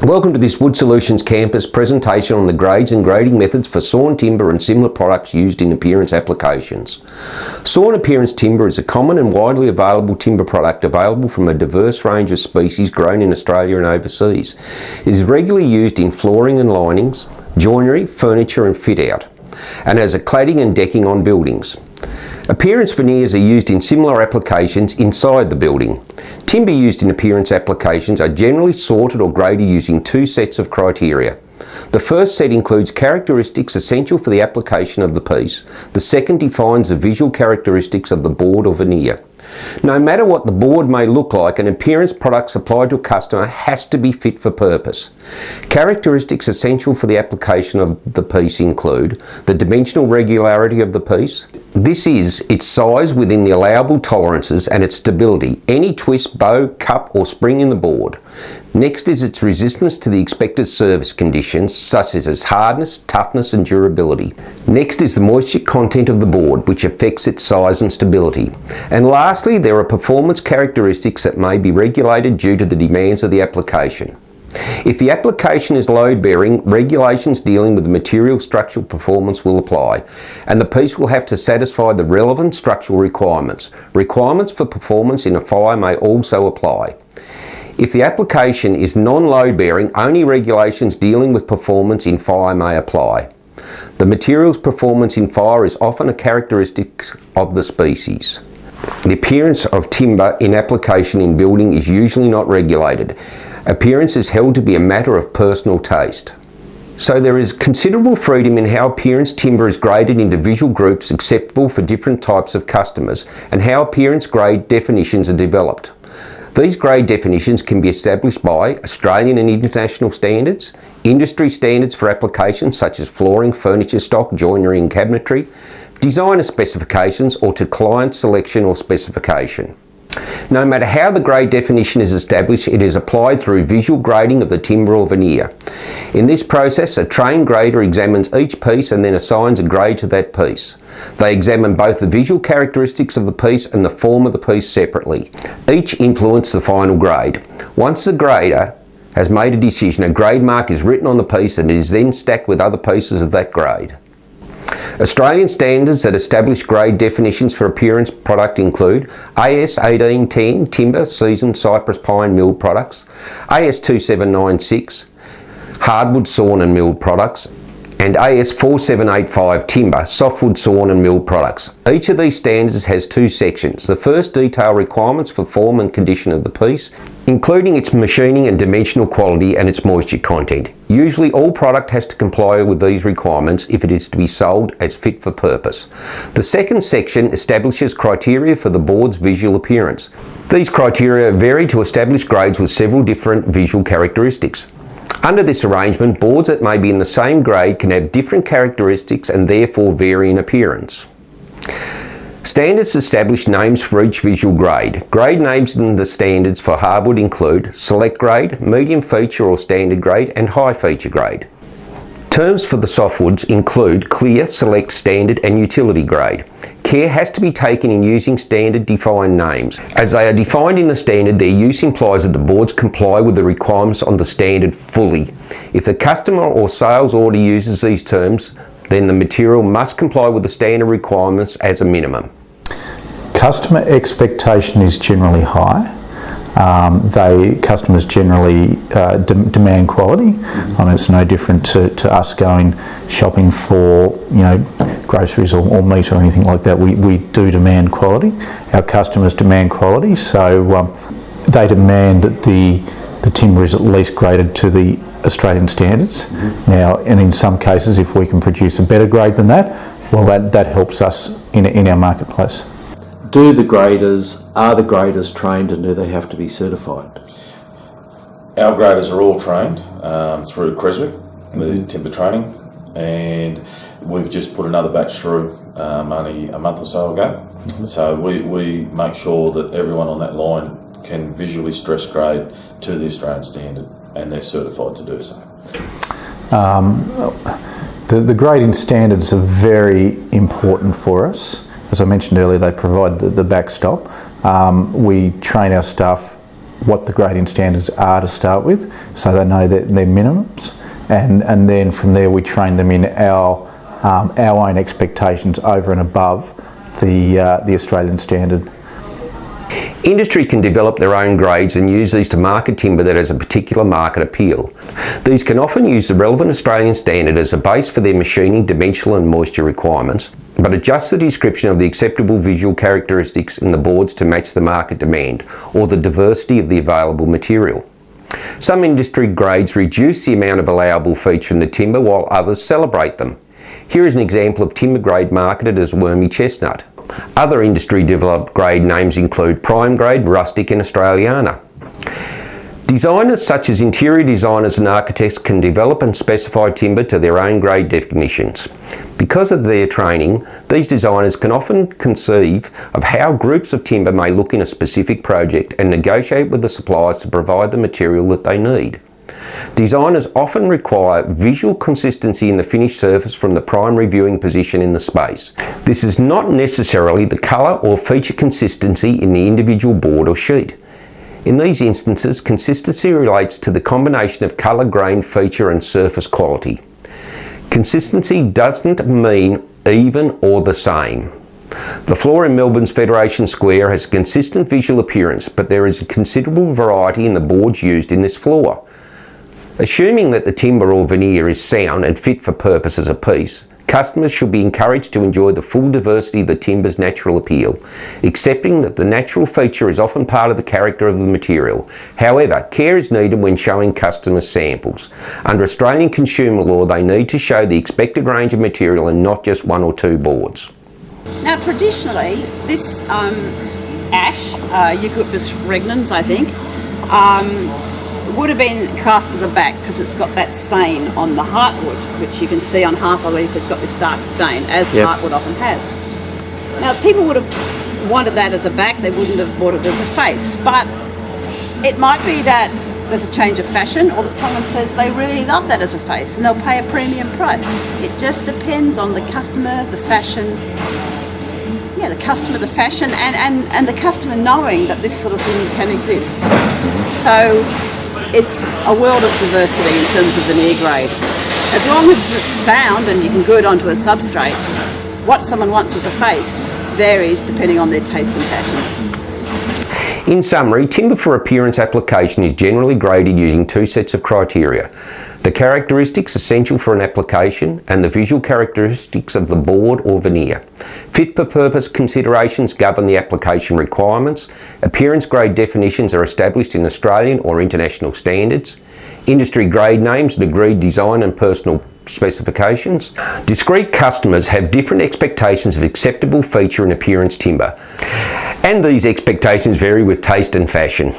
Welcome to this Wood Solutions Campus presentation on the grades and grading methods for sawn timber and similar products used in appearance applications. Sawn appearance timber is a common and widely available timber product available from a diverse range of species grown in Australia and overseas. It is regularly used in flooring and linings, joinery, furniture and fit out, and as a cladding and decking on buildings. Appearance veneers are used in similar applications inside the building. Timber used in appearance applications are generally sorted or graded using two sets of criteria. The first set includes characteristics essential for the application of the piece. The second defines the visual characteristics of the board or veneer. No matter what the board may look like, an appearance product supplied to a customer has to be fit for purpose. Characteristics essential for the application of the piece include the dimensional regularity of the piece. This is its size within the allowable tolerances and its stability, any twist, bow, cup or spring in the board. Next is its resistance to the expected service conditions such as its hardness, toughness and durability. Next is the moisture content of the board, which affects its size and stability. And lastly, there are performance characteristics that may be regulated due to the demands of the application. If the application is load-bearing, regulations dealing with the material structural performance will apply, and the piece will have to satisfy the relevant structural requirements. Requirements for performance in a fire may also apply. If the application is non-load bearing, only regulations dealing with performance in fire may apply. The material's performance in fire is often a characteristic of the species. The appearance of timber in application in building is usually not regulated. Appearance is held to be a matter of personal taste. So there is considerable freedom in how appearance timber is graded into visual groups acceptable for different types of customers and how appearance grade definitions are developed. These grade definitions can be established by Australian and international standards, industry standards for applications such as flooring, furniture stock, joinery and cabinetry, designer specifications or to client selection or specification. No matter how the grade definition is established, it is applied through visual grading of the timber or veneer. In this process, a trained grader examines each piece and then assigns a grade to that piece. They examine both the visual characteristics of the piece and the form of the piece separately. Each influence the final grade. Once the grader has made a decision, a grade mark is written on the piece and it is then stacked with other pieces of that grade. Australian standards that establish grade definitions for appearance product include AS 1810 timber seasoned cypress pine milled products, AS 2796 hardwood sawn and milled products, and AS 4785 timber softwood sawn and milled products. Each of these standards has two sections. The first detail requirements for form and condition of the piece, including its machining and dimensional quality and its moisture content. Usually all product has to comply with these requirements if it is to be sold as fit for purpose. The second section establishes criteria for the board's visual appearance. These criteria vary to establish grades with several different visual characteristics. Under this arrangement, boards that may be in the same grade can have different characteristics and therefore vary in appearance. Standards establish names for each visual grade. Grade names in the standards for hardwood include select grade, medium feature or standard grade, and high feature grade. Terms for the softwoods include clear, select, standard, and utility grade. Care has to be taken in using standard defined names. As they are defined in the standard, their use implies that the boards comply with the requirements on the standard fully. If the customer or sales order uses these terms, then the material must comply with the standard requirements as a minimum. Customer expectation is generally high. Customers generally demand quality. I mean, it's no different to us going shopping for groceries or meat or anything like that. We do demand quality. Our customers demand quality, so they demand that the timber is at least graded to the Australian standards. Now, and in some cases, if we can produce a better grade than that, well, that helps us in our marketplace. Are the graders trained and do they have to be certified? Our graders are all trained through Creswick, the timber training, and we've just put another batch through only a month or so ago. So we make sure that everyone on that line can visually stress grade to the Australian standard, and they're certified to do so. The grading standards are very important for us. As I mentioned earlier, they provide the backstop. We train our staff what the grading standards are to start with, so they know their minimums, and then from there we train them in our own expectations over and above the Australian standard. Industry can develop their own grades and use these to market timber that has a particular market appeal. These can often use the relevant Australian standard as a base for their machining, dimensional and moisture requirements, but adjust the description of the acceptable visual characteristics in the boards to match the market demand or the diversity of the available material. Some industry grades reduce the amount of allowable feature in the timber while others celebrate them. Here is an example of timber grade marketed as wormy chestnut. Other industry developed grade names include prime grade, rustic and Australiana. Designers such as interior designers and architects can develop and specify timber to their own grade definitions. Because of their training, these designers can often conceive of how groups of timber may look in a specific project and negotiate with the suppliers to provide the material that they need. Designers often require visual consistency in the finished surface from the primary viewing position in the space. This is not necessarily the colour or feature consistency in the individual board or sheet. In these instances, consistency relates to the combination of colour, grain, feature and surface quality. Consistency doesn't mean even or the same. The floor in Melbourne's Federation Square has a consistent visual appearance, but there is a considerable variety in the boards used in this floor. Assuming that the timber or veneer is sound and fit for purpose as a piece, customers should be encouraged to enjoy the full diversity of the timber's natural appeal, accepting that the natural feature is often part of the character of the material. However, care is needed when showing customers samples. Under Australian consumer law, they need to show the expected range of material and not just one or two boards. Now traditionally, this ash, Eucalyptus regnans I think, would have been cast as a back because it's got that stain on the heartwood, which you can see on half a leaf. It's got this dark stain, as heartwood often has. Now people would have wanted that as a back, they wouldn't have bought it as a face, but it might be that there's a change of fashion or that someone says they really love that as a face and they'll pay a premium price. It just depends on the customer, the fashion, the customer, the fashion and the customer knowing that this sort of thing can exist. So it's a world of diversity in terms of veneer grade. As long as it's sound and you can glue it onto a substrate, what someone wants as a face varies depending on their taste and passion. In summary, timber for appearance application is generally graded using two sets of criteria: the characteristics essential for an application and the visual characteristics of the board or veneer. Fit for purpose considerations govern the application requirements. Appearance grade definitions are established in Australian or international standards. Industry grade names and agreed design and personal specifications. Discrete customers have different expectations of acceptable feature and appearance timber, and these expectations vary with taste and fashion.